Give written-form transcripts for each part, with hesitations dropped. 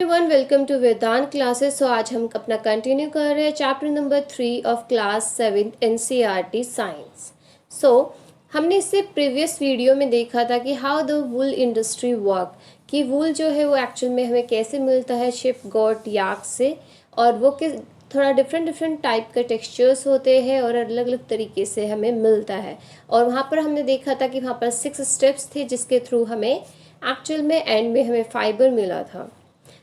Everyone welcome to Vedant classes. So आज हम अपना कंटिन्यू कर रहे हैं chapter number 3 of class 7 NCERT science. So हमने इससे प्रीवियस वीडियो में देखा था कि how the wool industry work, कि वूल जो है वो एक्चुअल में हमें कैसे मिलता है शिप गोट याक से, और वो किस थोड़ा डिफरेंट टाइप के टेक्सचर्स होते हैं और अलग अलग तरीके से हमें मिलता है। और वहाँ पर हमने देखा था कि वहाँ पर 6 स्टेप्स थे जिसके थ्रू हमें एक्चुअल में एंड में हमें फाइबर मिला था।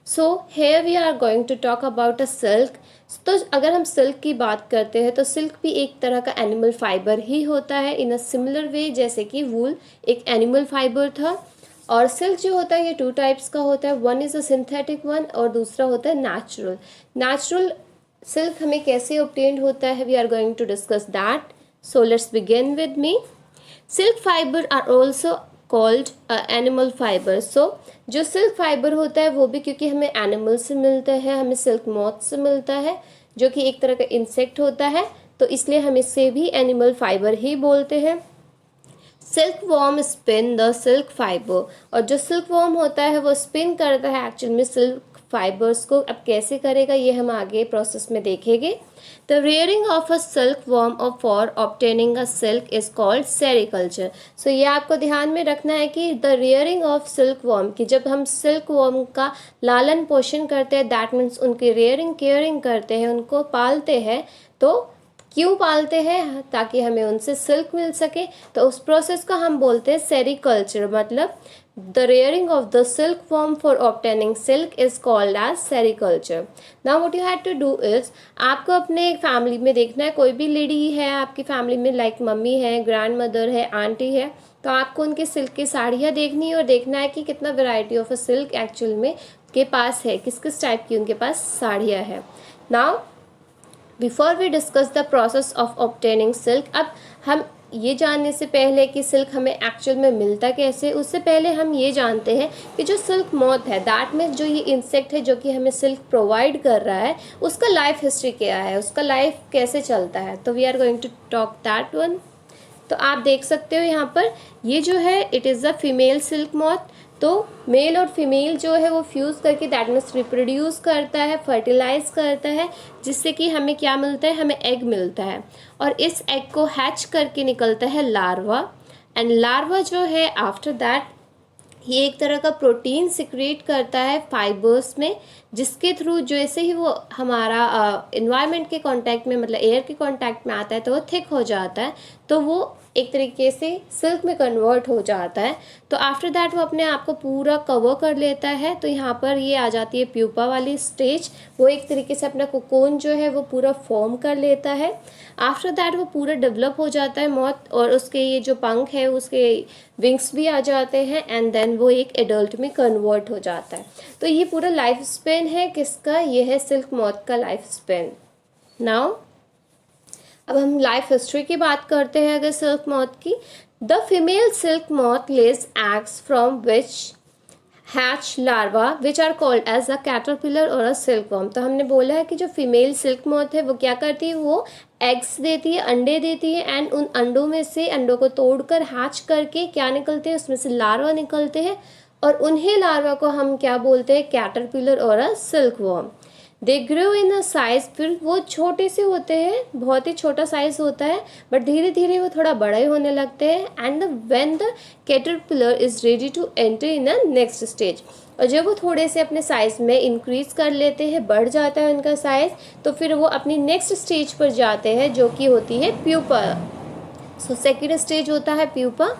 So here we are going to talk about a silk. तो अगर हम सिल्क की बात करते हैं तो सिल्क भी एक तरह का एनिमल फाइबर ही होता है इन अ सिमिलर वे, जैसे कि वूल एक एनिमल फाइबर था। और सिल्क जो होता है ये 2 टाइप्स का होता है, one is a synthetic one और दूसरा होता है नेचुरल। नेचुरल सिल्क हमें कैसे ऑब्टेन्ड होता है, we are going to discuss that. So let's begin with me. Silk fibre are also called animal fibre. So जो सिल्क फाइबर होता है वो भी क्योंकि हमें एनिमल से मिलता है, हमें सिल्क मॉथ से मिलता है जो कि एक तरह का इंसेक्ट होता है, तो इसलिए हम इसे भी एनिमल फाइबर ही बोलते हैं। Silk worm spin the silk fibre, और जो सिल्क वॉर्म होता है वो स्पिन करता है एक्चुअल में सिल्क फाइबर्स को। अब कैसे करेगा ये हम आगे प्रोसेस में देखेंगे। The rearing of a silk worm और for obtaining a silk is called sericulture. So ये आपको ध्यान में रखना है कि the rearing of silk worm, की जब हम सिल्क वॉर्म का लालन पोषण करते हैं, दैट मीन्स उनकी रेयरिंग केयरिंग करते हैं, उनको पालते हैं। तो क्यों पालते हैं? ताकि हमें उनसे सिल्क मिल सके, तो उस प्रोसेस को हम बोलते हैं सेरिकल्चर। मतलब the rearing of the silk worm for obtaining silk is called as sericulture. Now what you have to do is, आपको अपने फैमिली में देखना है, कोई भी लेडी है आपकी फैमिली में, लाइक मम्मी है, ग्रैंड मदर है, आंटी है, तो आपको उनके सिल्क की साड़ियाँ देखनी है और देखना है कि कितना variety of a silk actual में के पास है, किस किस टाइप की उनके पास साड़ियाँ हैं। Now before we discuss the process of obtaining silk, अब हम ये जानने से पहले कि सिल्क हमें एक्चुअल में मिलता कैसे, उससे पहले हम ये जानते हैं कि जो सिल्क मॉथ है, दैट मीन्स जो ये इंसेक्ट है जो कि हमें सिल्क प्रोवाइड कर रहा है, उसका लाइफ हिस्ट्री क्या है, उसका लाइफ कैसे चलता है। तो we are going to talk that one. तो आप देख सकते हो यहाँ पर ये जो है it is the female silk moth. तो मेल और फीमेल जो है वो फ्यूज़ करके दैट मीन्स रिप्रोड्यूस करता है, फर्टिलाइज करता है, जिससे कि हमें क्या मिलता है, हमें एग मिलता है। और इस एग को हैच करके निकलता है लार्वा, एंड लार्वा जो है आफ्टर दैट ये एक तरह का प्रोटीन सिक्रेट करता है फाइबर्स में, जिसके थ्रू जैसे ही वो हमारा इन्वायरमेंट के कांटेक्ट में, मतलब एयर के कांटेक्ट में आता है, तो वो थिक हो जाता है, तो वो एक तरीके से सिल्क में कन्वर्ट हो जाता है। तो आफ्टर दैट वो अपने आप को पूरा कवर कर लेता है। तो यहाँ पर ये आ जाती है प्यूपा वाली स्टेज, वो एक तरीके से अपना कोकोन जो है वो पूरा फॉर्म कर लेता है। आफ्टर दैट वो पूरा डेवलप हो जाता है मॉथ, और उसके ये जो पंख है उसके विंग्स भी आ जाते हैं, एंड देन वो एक एडल्ट में कन्वर्ट हो जाता है। तो ये पूरा लाइफ स्पेन है किसका, ये है सिल्क मॉथ का लाइफ स्पेन। नाउ अब हम लाइफ हिस्ट्री की बात करते हैं अगर सिल्क मॉथ की। The female silk moth lays eggs from which hatch larva which are called as a caterpillar और अ सिल्कवर्म। तो हमने बोला है कि जो फीमेल सिल्क मॉथ है वो क्या करती है, वो एग्स देती है, अंडे देती है, एंड उन अंडों में से अंडों को तोड़कर हैच करके क्या निकलते हैं, उसमें से लार्वा निकलते हैं, और उन्हीं लार्वा को हम क्या बोलते हैं, कैटरपिलर और a silkworm. They grow in a size, फिर वो छोटे से होते हैं, बहुत ही छोटा साइज होता है, बट धीरे धीरे वो थोड़ा बड़े होने लगते हैं। And when the caterpillar is ready to enter in a next stage, और जब वो थोड़े से अपने साइज में इंक्रीज कर लेते हैं, बढ़ जाता है उनका साइज, तो फिर वो अपनी नेक्स्ट स्टेज पर जाते हैं जो कि होती है प्यूपा। सो सेकेंड स्टेज होता है pupa.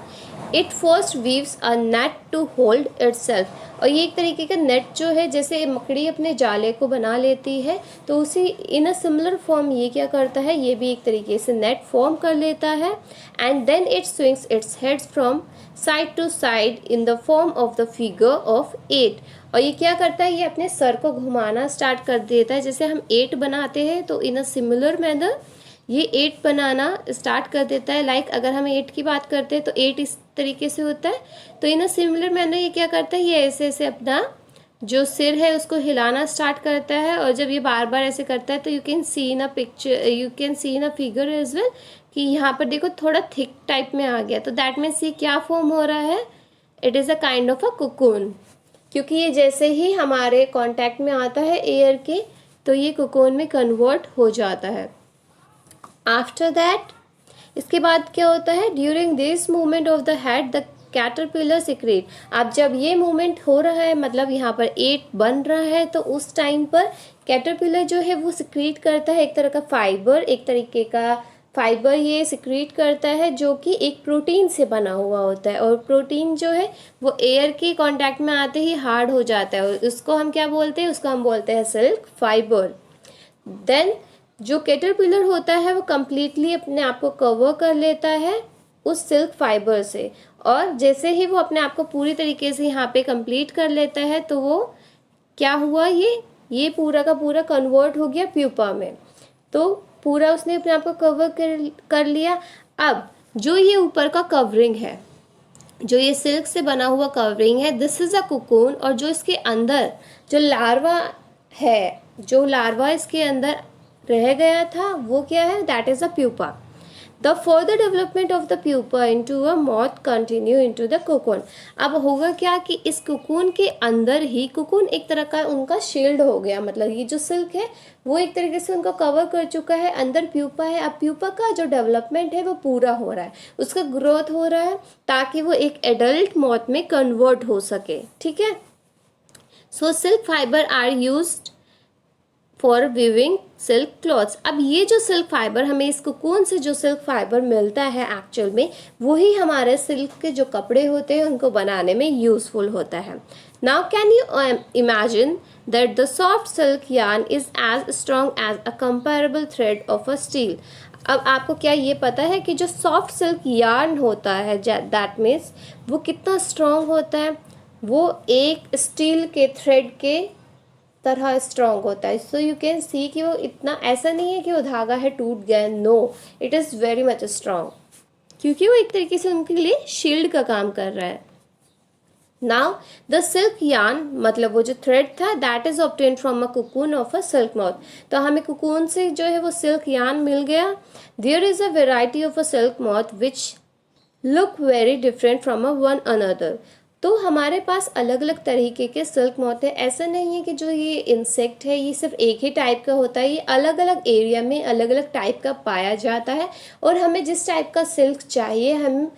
It first weaves a net to hold itself, और ये एक तरीके का नेट जो है, जैसे मकड़ी अपने जाले को बना लेती है, तो उसी इन अ सिमिलर फॉर्म ये क्या करता है, ये भी एक तरीके से नेट फॉर्म कर लेता है। And then it swings its heads from side to side in the form of the figure of 8। और ये क्या करता है, ये अपने सर को घुमाना स्टार्ट कर देता है, जैसे हम 8 बनाते हैं, तो इन अ सिमिलर मैनर ये 8 बनाना स्टार्ट कर देता है। लाइक अगर हम 8 की बात करते हैं तो 8 इस तरीके से होता है, तो इन अ सिमिलर मैनर ये क्या करता है, ये ऐसे ऐसे अपना जो सिर है उसको हिलाना स्टार्ट करता है। और जब ये बार बार ऐसे करता है तो you can see in a picture, you can see in a figure as well, कि यहाँ पर देखो थोड़ा थिक टाइप में आ गया, तो दैट मीन्स ये क्या फॉर्म हो रहा है, it is a kind of a cocoon. क्योंकि ये जैसे ही हमारे कांटेक्ट में आता है एयर के तो ये कोकोन में कन्वर्ट हो जाता है। आफ्टर दैट इसके बाद क्या होता है, during this movement of the head the caterpillar secrete. अब जब ये मूवमेंट हो रहा है मतलब यहाँ पर एट बन रहा है तो उस टाइम पर कैटरपिलर जो है वो सिक्रेट करता है एक तरह का फाइबर, एक तरीके का फाइबर ये सिक्रेट करता है जो कि एक प्रोटीन से बना हुआ होता है, और प्रोटीन जो है वो एयर के कांटेक्ट में आते ही हार्ड हो जाता है, और उसको हम क्या बोलते हैं, उसको हम बोलते हैं सिल्क फाइबर। देन जो कैटरपिलर होता है वो कम्प्लीटली अपने आप को कवर कर लेता है उस सिल्क फाइबर से, और जैसे ही वो अपने आप को पूरी तरीके से यहाँ पे कंप्लीट कर लेता है तो वो क्या हुआ, ये पूरा का पूरा कन्वर्ट हो गया प्यूपा में। तो पूरा उसने अपने आप को कवर कर लिया। अब जो ये ऊपर का कवरिंग है, जो ये सिल्क से बना हुआ कवरिंग है, दिस इज़ अ कोकून, और जो इसके अंदर जो लार्वा है, जो लार्वा इसके अंदर रह गया था वो क्या है, that is a pupa. The further development of the pupa into a moth continue into the cocoon. अब होगा क्या कि इस कोकून के अंदर ही, कोकून एक तरह का उनका शील्ड हो गया, मतलब ये जो सिल्क है वो एक तरीके से उनको कवर कर चुका है, अंदर प्यूपा है। अब प्यूपा का जो डेवलपमेंट है वो पूरा हो रहा है, उसका ग्रोथ हो रहा है ताकि वो एक एडल्ट मॉथ में कन्वर्ट हो सके। ठीक है, so silk fibre are used for weaving silk clothes. अब ये जो सिल्क फाइबर हमें इस कोकून से जो सिल्क फाइबर मिलता है एक्चुअल में वही हमारे सिल्क के जो कपड़े होते हैं उनको बनाने में यूजफुल होता है। Now can you imagine that the soft silk yarn is as strong as a comparable thread of a steel. अब आपको क्या ये पता है कि जो सॉफ्ट सिल्क यार्न होता है दैट मीन्स वो कितना स्ट्रॉन्ग होता है, वो एक स्टील के थ्रेड के तरह स्ट्रॉन्ग होता है। सो यू कैन सी कि वो इतना, ऐसा नहीं है कि वो धागा है टूट गया, no, it is very much strong, क्योंकि वो एक तरीके से उनके लिए शील्ड का काम कर रहा है। नाउ द सिल्क यार्न मतलब वो जो थ्रेड था that is obtain from a cocoon of a silk moth. तो हमें कोकून से जो है वो सिल्क यार्न मिल गया। There is a variety of a silk moth which look very different from a one another. तो हमारे पास अलग अलग तरीके के सिल्क मॉथ है, ऐसा नहीं है कि जो ये इंसेक्ट है ये सिर्फ एक ही टाइप का होता है, ये अलग अलग एरिया में अलग अलग टाइप का पाया जाता है, और हमें जिस टाइप का सिल्क चाहिए हम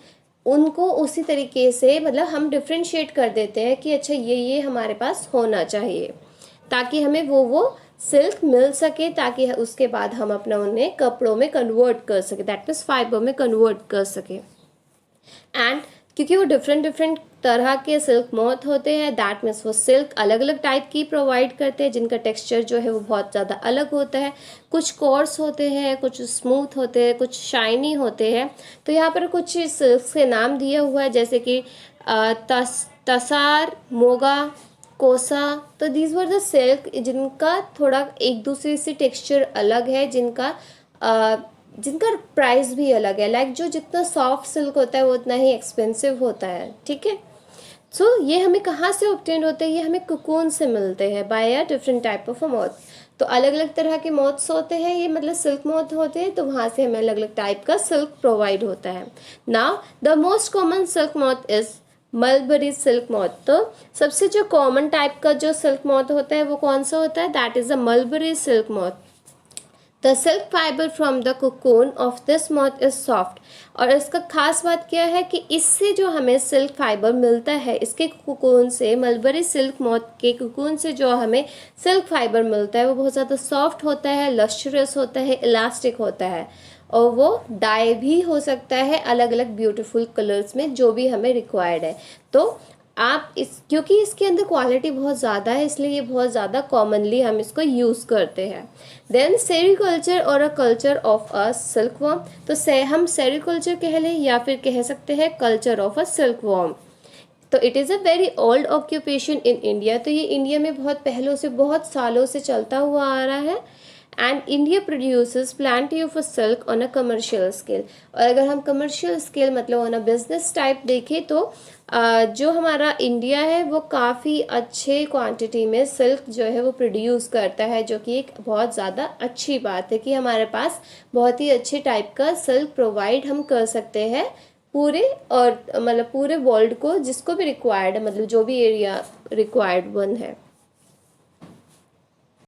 उनको उसी तरीके से, मतलब हम डिफ्रेंशिएट कर देते हैं कि अच्छा ये हमारे पास होना चाहिए ताकि हमें वो सिल्क मिल सके, ताकि उसके बाद हम अपना उन्हें कपड़ों में कन्वर्ट कर सके, दैट मीन्स फाइबर में कन्वर्ट कर सके। एंड क्योंकि वो डिफरेंट तरह के सिल्क मॉथ होते हैं दैट मीन्स वो सिल्क अलग अलग टाइप की प्रोवाइड करते हैं जिनका टेक्सचर जो है वो बहुत ज़्यादा अलग होता है, कुछ कोर्स होते हैं, कुछ स्मूथ होते हैं, कुछ शाइनी होते हैं। तो यहाँ पर कुछ सिल्क के नाम दिया हुआ है जैसे कि तसार, मोगा, कोसा। तो दीज वर द सिल्क जिनका थोड़ा एक दूसरे से टेक्सचर अलग है, जिनका प्राइस भी अलग है, लाइक जो जितना सॉफ्ट सिल्क होता है वो उतना ही एक्सपेंसिव होता है। ठीक है, सो ये हमें कहाँ से ऑब्टेन होते हैं, ये हमें कोकून से मिलते हैं by a different type of a moth. तो अलग अलग तरह के मॉथ्स होते हैं, ये मतलब सिल्क मॉथ होते हैं, तो वहाँ से हमें अलग अलग टाइप का सिल्क प्रोवाइड होता है। Now the most common silk moth is mulberry silk moth. तो सबसे जो कॉमन टाइप का जो सिल्क मॉथ होता है वो कौन सा होता है, that is a mulberry silk moth. The silk fibre from the cocoon of this moth is soft. और इसका खास बात क्या है कि इससे जो हमें सिल्क फाइबर मिलता है, इसके कोकून से, मलबरी सिल्क मॉथ के कोकून से जो हमें सिल्क फाइबर मिलता है वो बहुत ज़्यादा सॉफ्ट होता है, लश्चरस होता है, इलास्टिक होता है, और वो डाई भी हो सकता है अलग अलग ब्यूटीफुल कलर्स में जो भी हमें रिक्वायर्ड है। तो आप क्योंकि इसके अंदर क्वालिटी बहुत ज़्यादा है इसलिए ये बहुत ज़्यादा कॉमनली हम इसको यूज़ करते हैं। देन सेरिकल्चर और a culture of a silk worm. तो हम सेरिकल्चर कह लें या फिर कह सकते हैं culture of a silk worm. तो it is a very old occupation in India. तो ये इंडिया में बहुत पहलों से, बहुत सालों से चलता हुआ आ रहा है। And India produces Plantae of a silk on a commercial scale. और अगर हम कमर्शियल स्केल मतलब ऑन अ बिजनेस टाइप देखें तो जो हमारा इंडिया है वो काफ़ी अच्छे क्वांटिटी में सिल्क जो है वो प्रोड्यूस करता है, जो कि एक बहुत ज़्यादा अच्छी बात है कि हमारे पास बहुत ही अच्छे टाइप का सिल्क प्रोवाइड हम कर सकते हैं पूरे, और मतलब पूरे वर्ल्ड को जिसको भी रिक्वायर्ड है, मतलब जो भी एरिया रिक्वायर्ड वन है।